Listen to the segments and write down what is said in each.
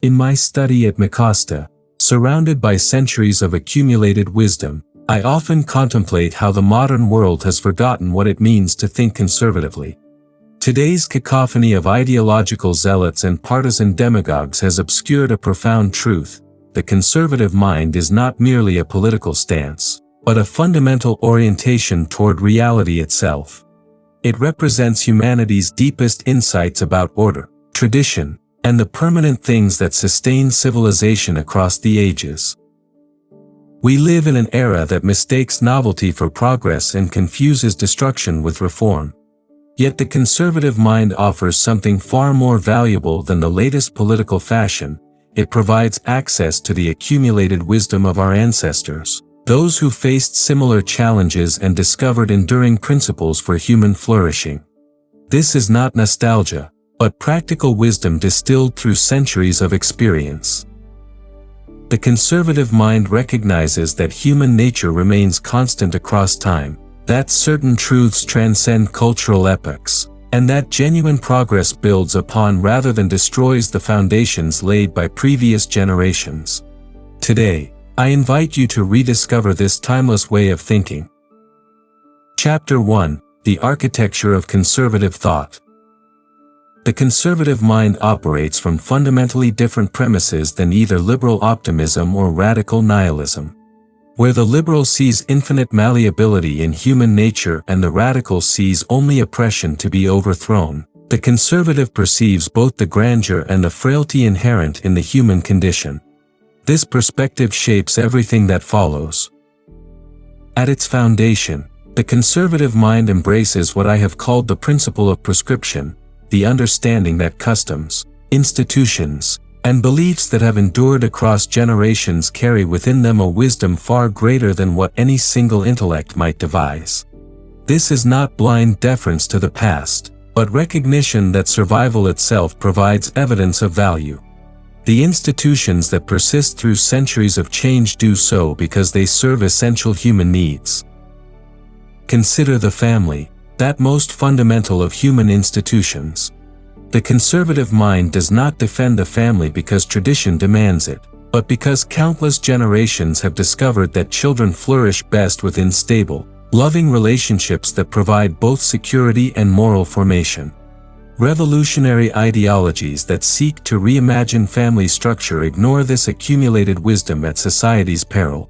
In my study at Mikasta, surrounded by centuries of accumulated wisdom, I often contemplate how the modern world has forgotten what it means to think conservatively. Today's cacophony of ideological zealots and partisan demagogues has obscured a profound truth: the conservative mind is not merely a political stance, but a fundamental orientation toward reality itself. It represents humanity's deepest insights about order, tradition, and the permanent things that sustain civilization across the ages. We live in an era that mistakes novelty for progress and confuses destruction with reform. Yet the conservative mind offers something far more valuable than the latest political fashion. It provides access to the accumulated wisdom of our ancestors, those who faced similar challenges and discovered enduring principles for human flourishing. This is not nostalgia, but practical wisdom distilled through centuries of experience. The conservative mind recognizes that human nature remains constant across time, that certain truths transcend cultural epochs, and that genuine progress builds upon rather than destroys the foundations laid by previous generations. Today, I invite you to rediscover this timeless way of thinking. Chapter 1: The Architecture of Conservative Thought. The conservative mind operates from fundamentally different premises than either liberal optimism or radical nihilism. Where the liberal sees infinite malleability in human nature and the radical sees only oppression to be overthrown, the conservative perceives both the grandeur and the frailty inherent in the human condition. This perspective shapes everything that follows. At its foundation, the conservative mind embraces what I have called the principle of prescription, the understanding that customs, institutions, and beliefs that have endured across generations carry within them a wisdom far greater than what any single intellect might devise. This is not blind deference to the past, but recognition that survival itself provides evidence of value. The institutions that persist through centuries of change do so because they serve essential human needs. Consider the family, that most fundamental of human institutions. The conservative mind does not defend the family because tradition demands it, but because countless generations have discovered that children flourish best within stable, loving relationships that provide both security and moral formation. Revolutionary ideologies that seek to reimagine family structure ignore this accumulated wisdom at society's peril.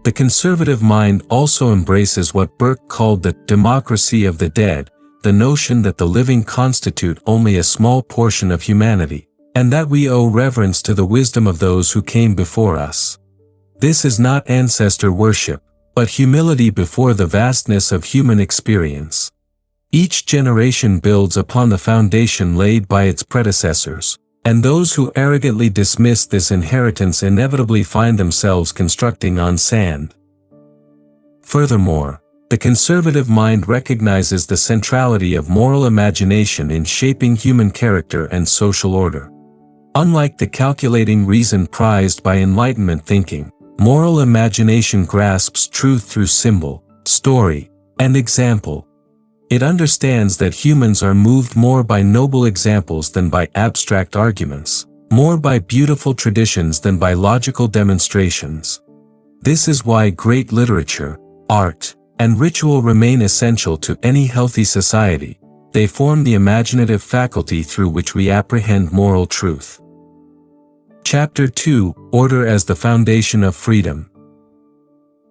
The conservative mind also embraces what Burke called the democracy of the dead, the notion that the living constitute only a small portion of humanity, and that we owe reverence to the wisdom of those who came before us. This is not ancestor worship, but humility before the vastness of human experience. Each generation builds upon the foundation laid by its predecessors, and those who arrogantly dismiss this inheritance inevitably find themselves constructing on sand. Furthermore, the conservative mind recognizes the centrality of moral imagination in shaping human character and social order. Unlike the calculating reason prized by Enlightenment thinking, moral imagination grasps truth through symbol, story, and example. It understands that humans are moved more by noble examples than by abstract arguments, more by beautiful traditions than by logical demonstrations. This is why great literature, art, and ritual remain essential to any healthy society. They form the imaginative faculty through which we apprehend moral truth. Chapter 2: Order as the Foundation of Freedom.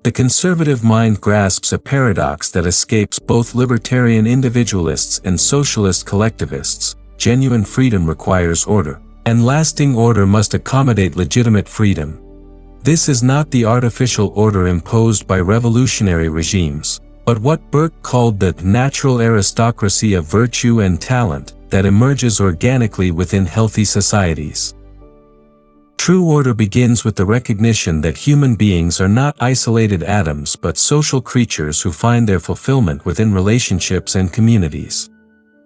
The conservative mind grasps a paradox that escapes both libertarian individualists and socialist collectivists. Genuine freedom requires order, and lasting order must accommodate legitimate freedom. This is not the artificial order imposed by revolutionary regimes, but what Burke called the natural aristocracy of virtue and talent that emerges organically within healthy societies. True order begins with the recognition that human beings are not isolated atoms but social creatures who find their fulfillment within relationships and communities.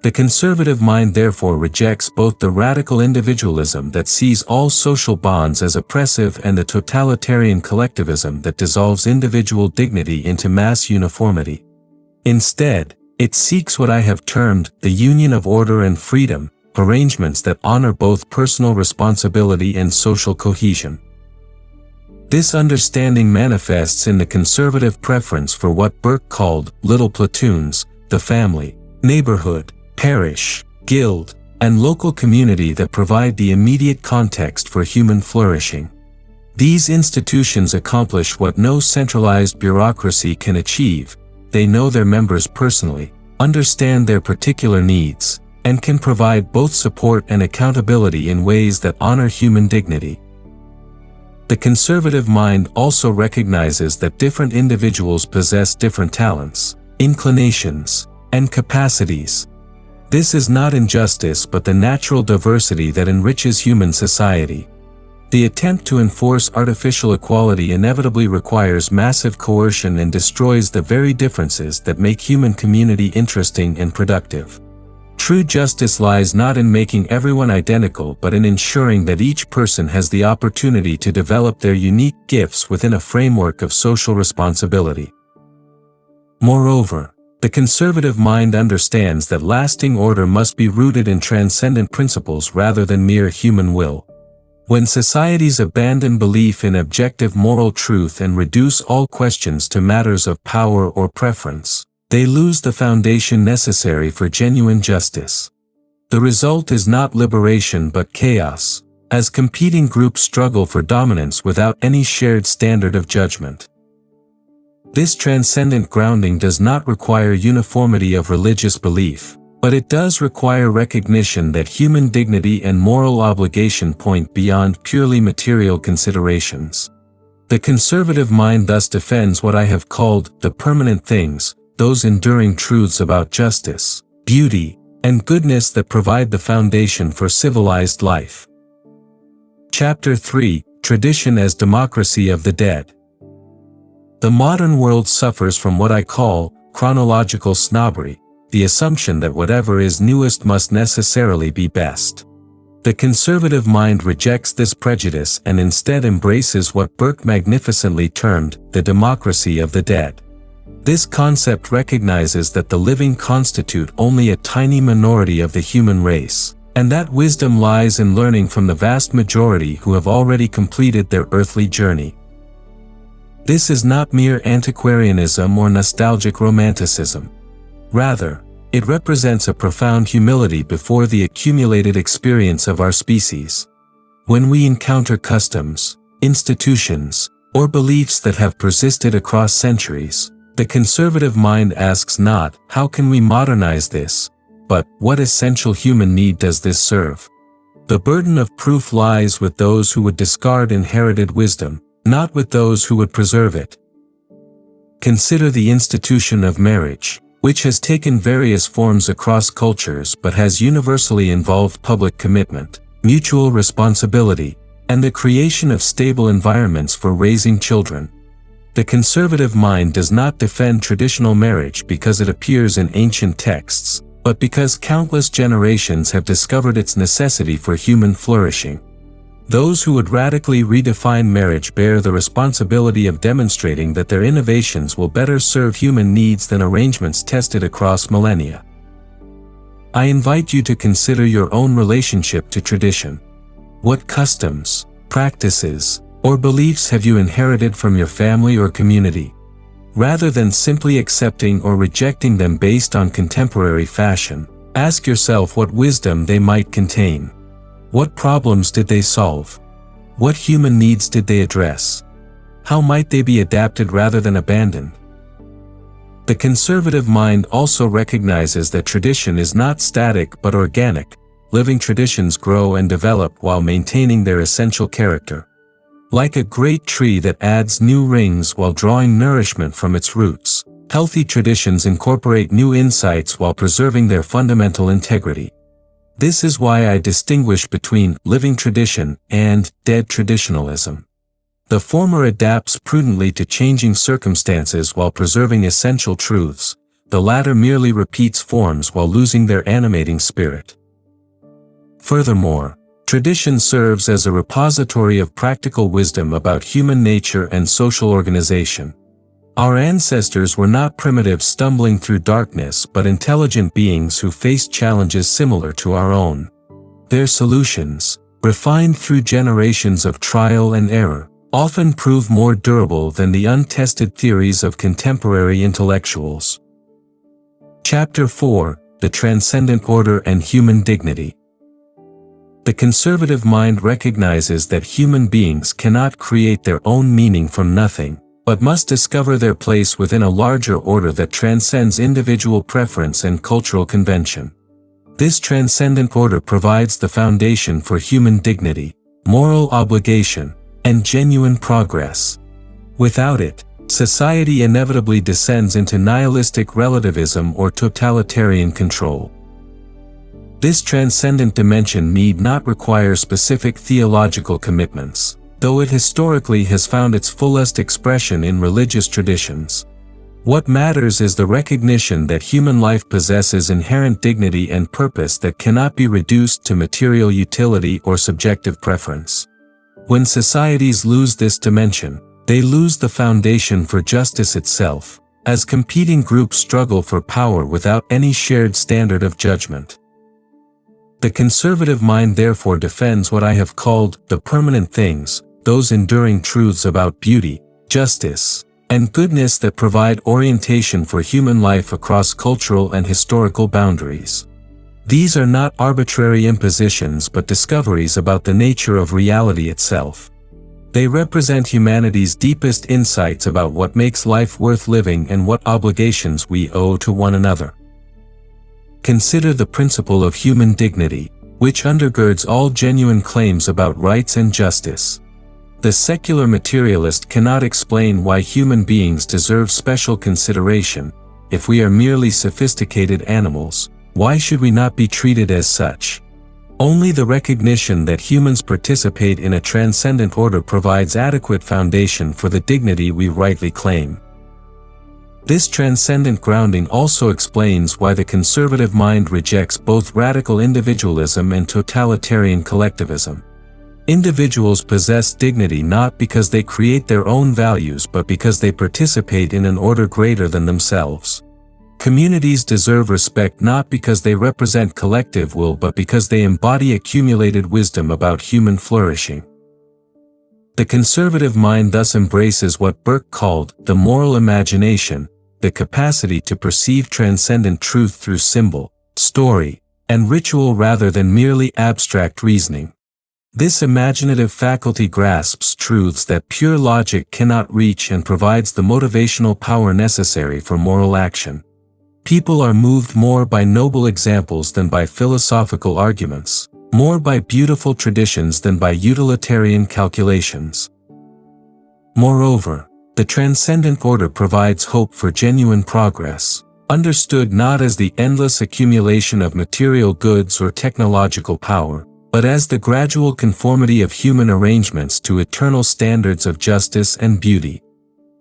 The conservative mind therefore rejects both the radical individualism that sees all social bonds as oppressive and the totalitarian collectivism that dissolves individual dignity into mass uniformity. Instead, it seeks what I have termed the union of order and freedom, arrangements that honor both personal responsibility and social cohesion. This understanding manifests in the conservative preference for what Burke called little platoons, the family, neighborhood, parish, guild, and local community that provide the immediate context for human flourishing. These institutions accomplish what no centralized bureaucracy can achieve. They know their members personally, understand their particular needs, and can provide both support and accountability in ways that honor human dignity. The conservative mind also recognizes that different individuals possess different talents, inclinations, and capacities. This is not injustice but the natural diversity that enriches human society. The attempt to enforce artificial equality inevitably requires massive coercion and destroys the very differences that make human community interesting and productive. True justice lies not in making everyone identical but in ensuring that each person has the opportunity to develop their unique gifts within a framework of social responsibility. Moreover, the conservative mind understands that lasting order must be rooted in transcendent principles rather than mere human will. When societies abandon belief in objective moral truth and reduce all questions to matters of power or preference, they lose the foundation necessary for genuine justice. The result is not liberation but chaos, as competing groups struggle for dominance without any shared standard of judgment. This transcendent grounding does not require uniformity of religious belief, but it does require recognition that human dignity and moral obligation point beyond purely material considerations. The conservative mind thus defends what I have called the permanent things, those enduring truths about justice, beauty, and goodness that provide the foundation for civilized life. Chapter 3: Tradition as Democracy of the Dead. The modern world suffers from what I call chronological snobbery, the assumption that whatever is newest must necessarily be best. The conservative mind rejects this prejudice and instead embraces what Burke magnificently termed the democracy of the dead. This concept recognizes that the living constitute only a tiny minority of the human race, and that wisdom lies in learning from the vast majority who have already completed their earthly journey. This is not mere antiquarianism or nostalgic romanticism. Rather, it represents a profound humility before the accumulated experience of our species. When we encounter customs, institutions, or beliefs that have persisted across centuries, the conservative mind asks not, how can we modernize this, but what essential human need does this serve? The burden of proof lies with those who would discard inherited wisdom, not with those who would preserve it. Consider the institution of marriage, which has taken various forms across cultures but has universally involved public commitment, mutual responsibility, and the creation of stable environments for raising children. The conservative mind does not defend traditional marriage because it appears in ancient texts, but because countless generations have discovered its necessity for human flourishing. Those who would radically redefine marriage bear the responsibility of demonstrating that their innovations will better serve human needs than arrangements tested across millennia. I invite you to consider your own relationship to tradition. What customs, practices, or beliefs have you inherited from your family or community? Rather than simply accepting or rejecting them based on contemporary fashion, ask yourself what wisdom they might contain. What problems did they solve? What human needs did they address? How might they be adapted rather than abandoned? The conservative mind also recognizes that tradition is not static but organic. Living traditions grow and develop while maintaining their essential character. Like a great tree that adds new rings while drawing nourishment from its roots, healthy traditions incorporate new insights while preserving their fundamental integrity. This is why I distinguish between living tradition and dead traditionalism. The former adapts prudently to changing circumstances while preserving essential truths. The latter merely repeats forms while losing their animating spirit. Furthermore, tradition serves as a repository of practical wisdom about human nature and social organization. Our ancestors were not primitives stumbling through darkness but intelligent beings who faced challenges similar to our own. Their solutions, refined through generations of trial and error, often prove more durable than the untested theories of contemporary intellectuals. Chapter 4: The Transcendent Order and Human Dignity. The conservative mind recognizes that human beings cannot create their own meaning from nothing, but must discover their place within a larger order that transcends individual preference and cultural convention. This transcendent order provides the foundation for human dignity, moral obligation, and genuine progress. Without it, society inevitably descends into nihilistic relativism or totalitarian control. This transcendent dimension need not require specific theological commitments, though it historically has found its fullest expression in religious traditions. What matters is the recognition that human life possesses inherent dignity and purpose that cannot be reduced to material utility or subjective preference. When societies lose this dimension, they lose the foundation for justice itself, as competing groups struggle for power without any shared standard of judgment. The conservative mind therefore defends what I have called the permanent things, those enduring truths about beauty, justice, and goodness that provide orientation for human life across cultural and historical boundaries. These are not arbitrary impositions but discoveries about the nature of reality itself. They represent humanity's deepest insights about what makes life worth living and what obligations we owe to one another. Consider the principle of human dignity, which undergirds all genuine claims about rights and justice. The secular materialist cannot explain why human beings deserve special consideration. If we are merely sophisticated animals, why should we not be treated as such? Only the recognition that humans participate in a transcendent order provides adequate foundation for the dignity we rightly claim. This transcendent grounding also explains why the conservative mind rejects both radical individualism and totalitarian collectivism. Individuals possess dignity not because they create their own values but because they participate in an order greater than themselves. Communities deserve respect not because they represent collective will but because they embody accumulated wisdom about human flourishing. The conservative mind thus embraces what Burke called the moral imagination, the capacity to perceive transcendent truth through symbol, story, and ritual rather than merely abstract reasoning. This imaginative faculty grasps truths that pure logic cannot reach and provides the motivational power necessary for moral action. People are moved more by noble examples than by philosophical arguments, more by beautiful traditions than by utilitarian calculations. Moreover, the transcendent order provides hope for genuine progress, understood not as the endless accumulation of material goods or technological power, but as the gradual conformity of human arrangements to eternal standards of justice and beauty.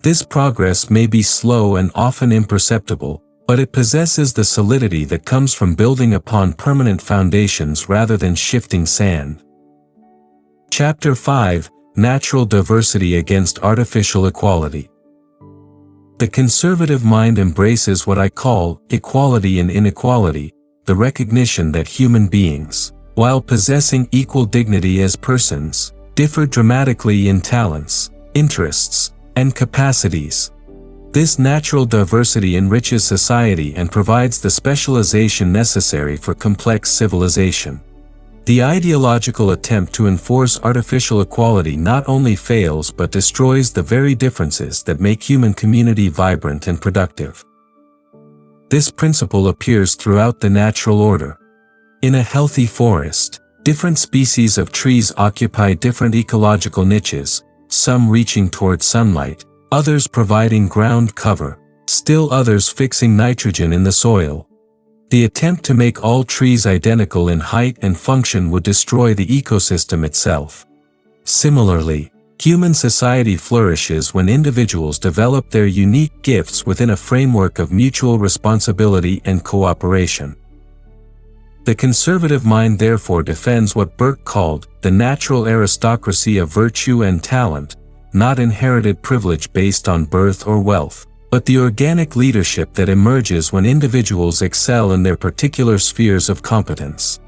This progress may be slow and often imperceptible, but it possesses the solidity that comes from building upon permanent foundations rather than shifting sand. Chapter 5: Natural Diversity Against Artificial Equality. The conservative mind embraces what I call equality in inequality, the recognition that human beings, while possessing equal dignity as persons, differ dramatically in talents, interests, and capacities. This natural diversity enriches society and provides the specialization necessary for complex civilization. The ideological attempt to enforce artificial equality not only fails but destroys the very differences that make human community vibrant and productive. This principle appears throughout the natural order. In a healthy forest, different species of trees occupy different ecological niches, some reaching toward sunlight, others providing ground cover, still others fixing nitrogen in the soil. The attempt to make all trees identical in height and function would destroy the ecosystem itself. Similarly, human society flourishes when individuals develop their unique gifts within a framework of mutual responsibility and cooperation. The conservative mind therefore defends what Burke called the natural aristocracy of virtue and talent, not inherited privilege based on birth or wealth, but the organic leadership that emerges when individuals excel in their particular spheres of competence.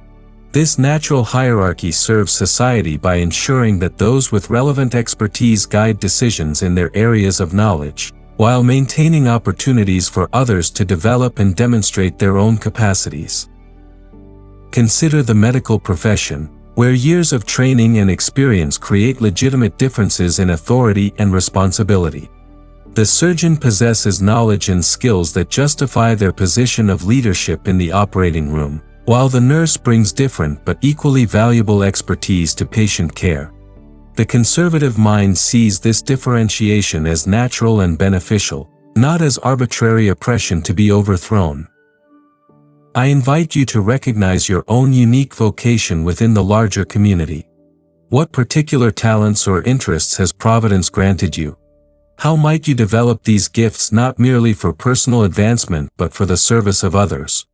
This natural hierarchy serves society by ensuring that those with relevant expertise guide decisions in their areas of knowledge, while maintaining opportunities for others to develop and demonstrate their own capacities. Consider the medical profession, where years of training and experience create legitimate differences in authority and responsibility. The surgeon possesses knowledge and skills that justify their position of leadership in the operating room, while the nurse brings different but equally valuable expertise to patient care. The conservative mind sees this differentiation as natural and beneficial, not as arbitrary oppression to be overthrown. I invite you to recognize your own unique vocation within the larger community. What particular talents or interests has Providence granted you? How might you develop these gifts not merely for personal advancement but for the service of others?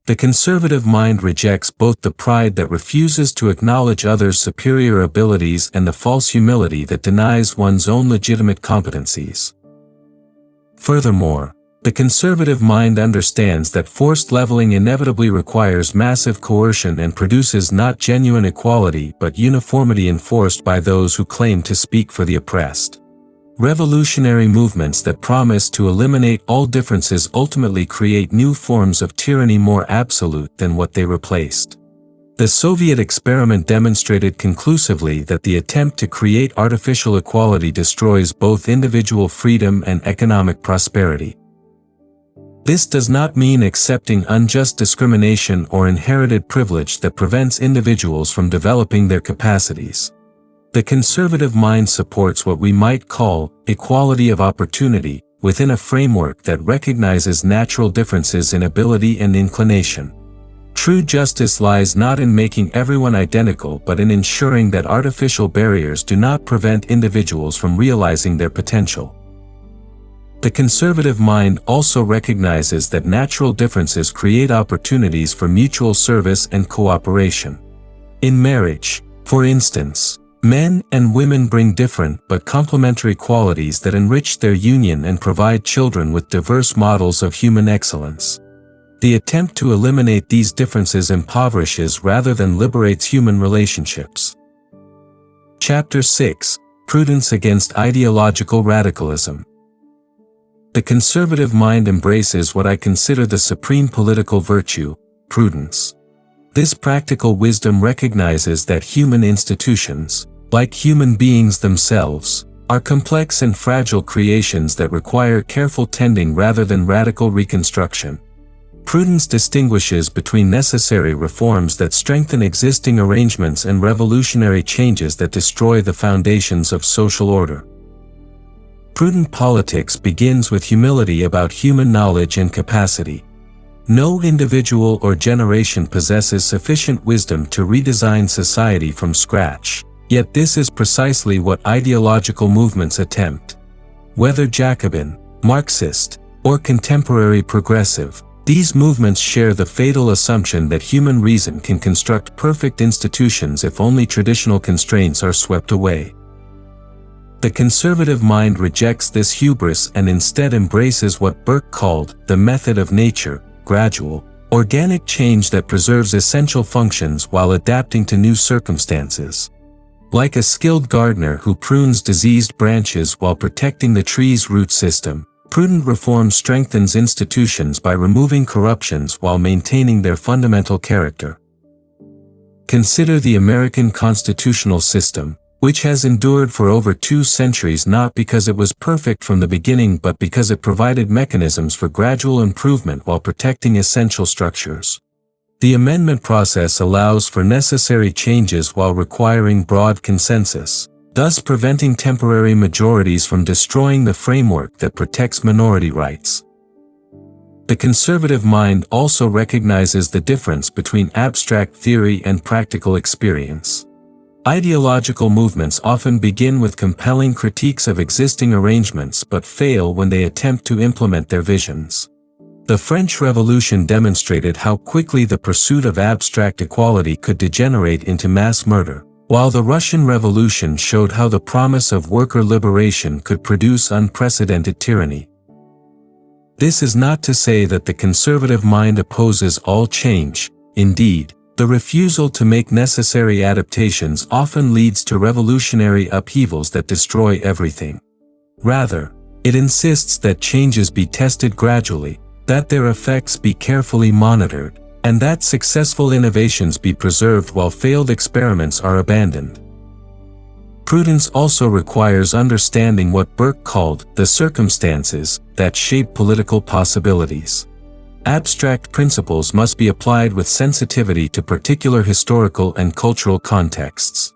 The conservative mind rejects both the pride that refuses to acknowledge others' superior abilities and the false humility that denies one's own legitimate competencies. Furthermore, the conservative mind understands that forced leveling inevitably requires massive coercion and produces not genuine equality but uniformity enforced by those who claim to speak for the oppressed. Revolutionary movements that promise to eliminate all differences ultimately create new forms of tyranny more absolute than what they replaced. The Soviet experiment demonstrated conclusively that the attempt to create artificial equality destroys both individual freedom and economic prosperity. This does not mean accepting unjust discrimination or inherited privilege that prevents individuals from developing their capacities. The conservative mind supports what we might call equality of opportunity within a framework that recognizes natural differences in ability and inclination. True justice lies not in making everyone identical but in ensuring that artificial barriers do not prevent individuals from realizing their potential. The conservative mind also recognizes that natural differences create opportunities for mutual service and cooperation. In marriage, for instance, men and women bring different but complementary qualities that enrich their union and provide children with diverse models of human excellence. The attempt to eliminate these differences impoverishes rather than liberates human relationships. Chapter 6: Prudence against Ideological Radicalism. The conservative mind embraces what I consider the supreme political virtue, prudence. This practical wisdom recognizes that human institutions, like human beings themselves, are complex and fragile creations that require careful tending rather than radical reconstruction. Prudence distinguishes between necessary reforms that strengthen existing arrangements and revolutionary changes that destroy the foundations of social order. Prudent politics begins with humility about human knowledge and capacity. No individual or generation possesses sufficient wisdom to redesign society from scratch, yet this is precisely what ideological movements attempt. Whether Jacobin, Marxist, or contemporary progressive, these movements share the fatal assumption that human reason can construct perfect institutions if only traditional constraints are swept away. The conservative mind rejects this hubris and instead embraces what Burke called the method of nature, gradual, organic change that preserves essential functions while adapting to new circumstances. Like a skilled gardener who prunes diseased branches while protecting the tree's root system, prudent reform strengthens institutions by removing corruptions while maintaining their fundamental character. Consider the American constitutional system, which has endured for over 2 centuries not because it was perfect from the beginning but because it provided mechanisms for gradual improvement while protecting essential structures. The amendment process allows for necessary changes while requiring broad consensus, thus preventing temporary majorities from destroying the framework that protects minority rights. The conservative mind also recognizes the difference between abstract theory and practical experience. Ideological movements often begin with compelling critiques of existing arrangements but fail when they attempt to implement their visions. The French Revolution demonstrated how quickly the pursuit of abstract equality could degenerate into mass murder, while the Russian Revolution showed how the promise of worker liberation could produce unprecedented tyranny. This is not to say that the conservative mind opposes all change. Indeed, The refusal to make necessary adaptations often leads to revolutionary upheavals that destroy everything. Rather, it insists that changes be tested gradually, that their effects be carefully monitored, and that successful innovations be preserved while failed experiments are abandoned. Prudence also requires understanding what Burke called the circumstances that shape political possibilities. Abstract principles must be applied with sensitivity to particular historical and cultural contexts.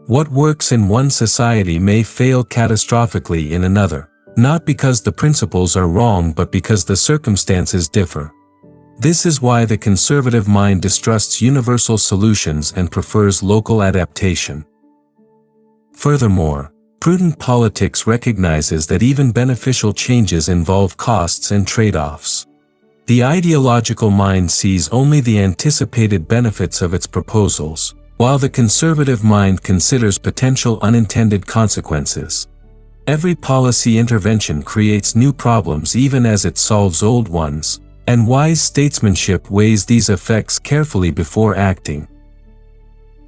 What works in one society may fail catastrophically in another, not because the principles are wrong but because the circumstances differ. This is why the conservative mind distrusts universal solutions and prefers local adaptation. Furthermore, prudent politics recognizes that even beneficial changes involve costs and trade-offs. The ideological mind sees only the anticipated benefits of its proposals, while the conservative mind considers potential unintended consequences. Every policy intervention creates new problems even as it solves old ones, and wise statesmanship weighs these effects carefully before acting.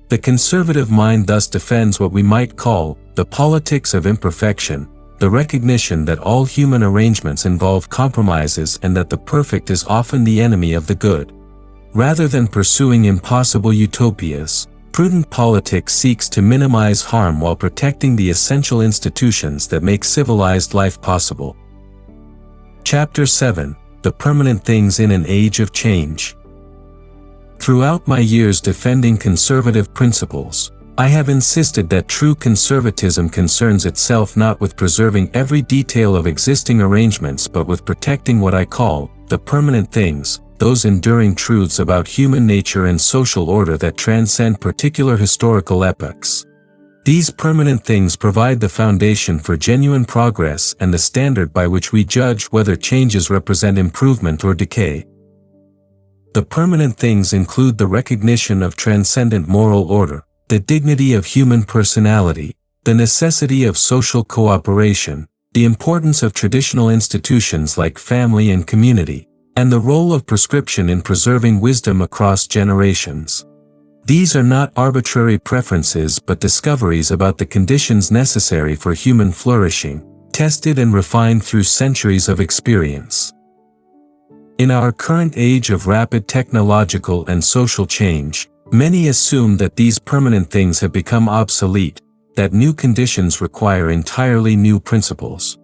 The conservative mind thus defends what we might call the politics of imperfection, the recognition that all human arrangements involve compromises and that the perfect is often the enemy of the good. Rather than pursuing impossible utopias, prudent politics seeks to minimize harm while protecting the essential institutions that make civilized life possible. Chapter 7: The Permanent Things in an Age of Change. Throughout my years defending conservative principles, I have insisted that true conservatism concerns itself not with preserving every detail of existing arrangements but with protecting what I call the permanent things, those enduring truths about human nature and social order that transcend particular historical epochs. These permanent things provide the foundation for genuine progress and the standard by which we judge whether changes represent improvement or decay. The permanent things include the recognition of transcendent moral order, the dignity of human personality, the necessity of social cooperation, the importance of traditional institutions like family and community, and the role of prescription in preserving wisdom across generations. These are not arbitrary preferences but discoveries about the conditions necessary for human flourishing, tested and refined through centuries of experience. In our current age of rapid technological and social change, many assume that these permanent things have become obsolete, that new conditions require entirely new principles.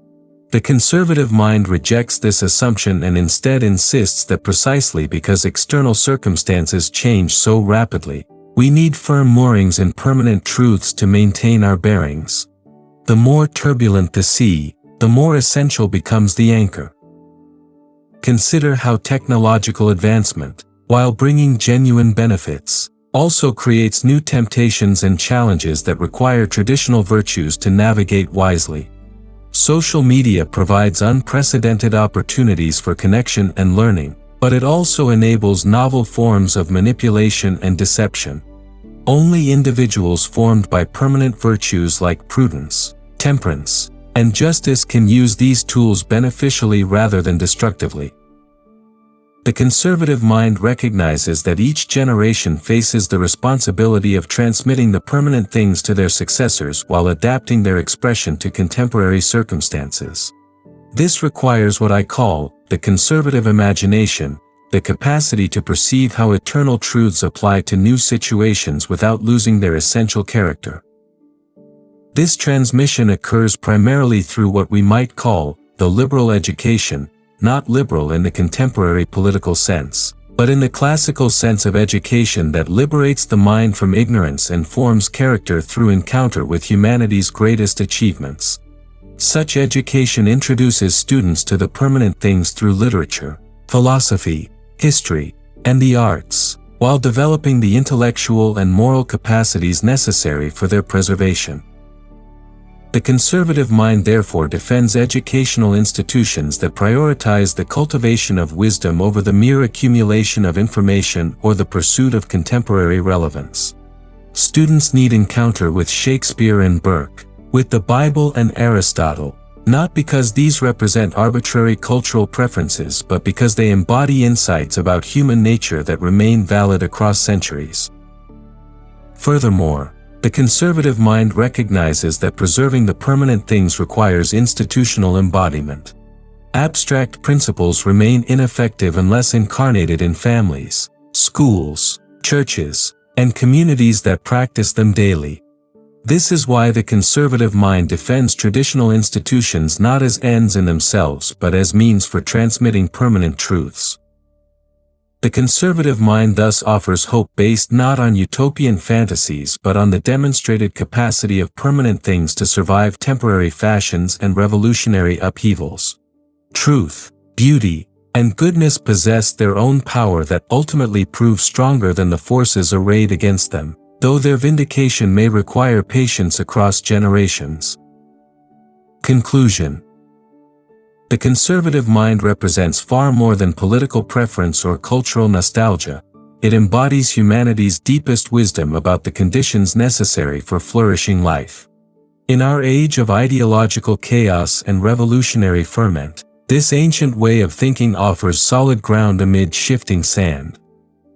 The conservative mind rejects this assumption and instead insists that precisely because external circumstances change so rapidly, we need firm moorings in permanent truths to maintain our bearings. The more turbulent the sea, the more essential becomes the anchor. Consider how technological advancement, while bringing genuine benefits, also creates new temptations and challenges that require traditional virtues to navigate wisely. Social media provides unprecedented opportunities for connection and learning, but it also enables novel forms of manipulation and deception. Only individuals formed by permanent virtues like prudence, temperance, and justice can use these tools beneficially rather than destructively. The conservative mind recognizes that each generation faces the responsibility of transmitting the permanent things to their successors while adapting their expression to contemporary circumstances. This requires what I call the conservative imagination, the capacity to perceive how eternal truths apply to new situations without losing their essential character. This transmission occurs primarily through what we might call the liberal education, not liberal in the contemporary political sense, but in the classical sense of education that liberates the mind from ignorance and forms character through encounter with humanity's greatest achievements. Such education introduces students to the permanent things through literature, philosophy, history, and the arts, while developing the intellectual and moral capacities necessary for their preservation. The conservative mind therefore defends educational institutions that prioritize the cultivation of wisdom over the mere accumulation of information or the pursuit of contemporary relevance. Students need encounter with Shakespeare and Burke, with the Bible and Aristotle, Not because these represent arbitrary cultural preferences, but because they embody insights about human nature that remain valid across centuries. Furthermore, the conservative mind recognizes that preserving the permanent things requires institutional embodiment. Abstract principles remain ineffective unless incarnated in families, schools, churches, and communities that practice them daily. This is why the conservative mind defends traditional institutions not as ends in themselves but as means for transmitting permanent truths. The conservative mind thus offers hope based not on utopian fantasies but on the demonstrated capacity of permanent things to survive temporary fashions and revolutionary upheavals. Truth, beauty, and goodness possess their own power that ultimately prove stronger than the forces arrayed against them, though their vindication may require patience across generations. Conclusion. The conservative mind represents far more than political preference or cultural nostalgia. It embodies humanity's deepest wisdom about the conditions necessary for flourishing life. In our age of ideological chaos and revolutionary ferment, this ancient way of thinking offers solid ground amid shifting sand.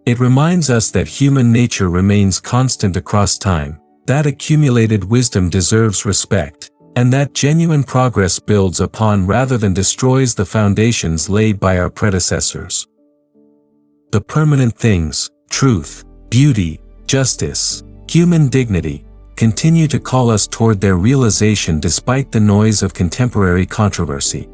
It reminds us that human nature remains constant across time, that accumulated wisdom deserves respect, and that genuine progress builds upon rather than destroys the foundations laid by our predecessors. The permanent things, truth, beauty, justice, human dignity, continue to call us toward their realization despite the noise of contemporary controversy.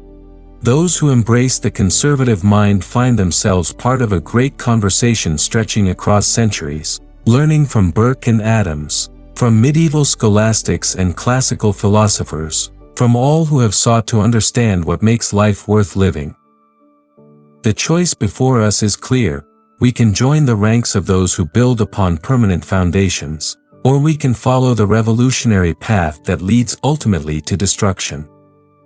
Those who embrace the conservative mind find themselves part of a great conversation stretching across centuries, learning from Burke and Adams, from medieval scholastics and classical philosophers, from all who have sought to understand what makes life worth living. The choice before us is clear: we can join the ranks of those who build upon permanent foundations, or we can follow the revolutionary path that leads ultimately to destruction.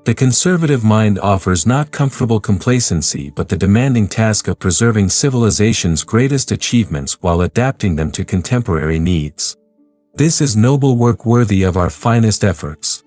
The conservative mind offers not comfortable complacency but the demanding task of preserving civilization's greatest achievements while adapting them to contemporary needs. This is noble work worthy of our finest efforts.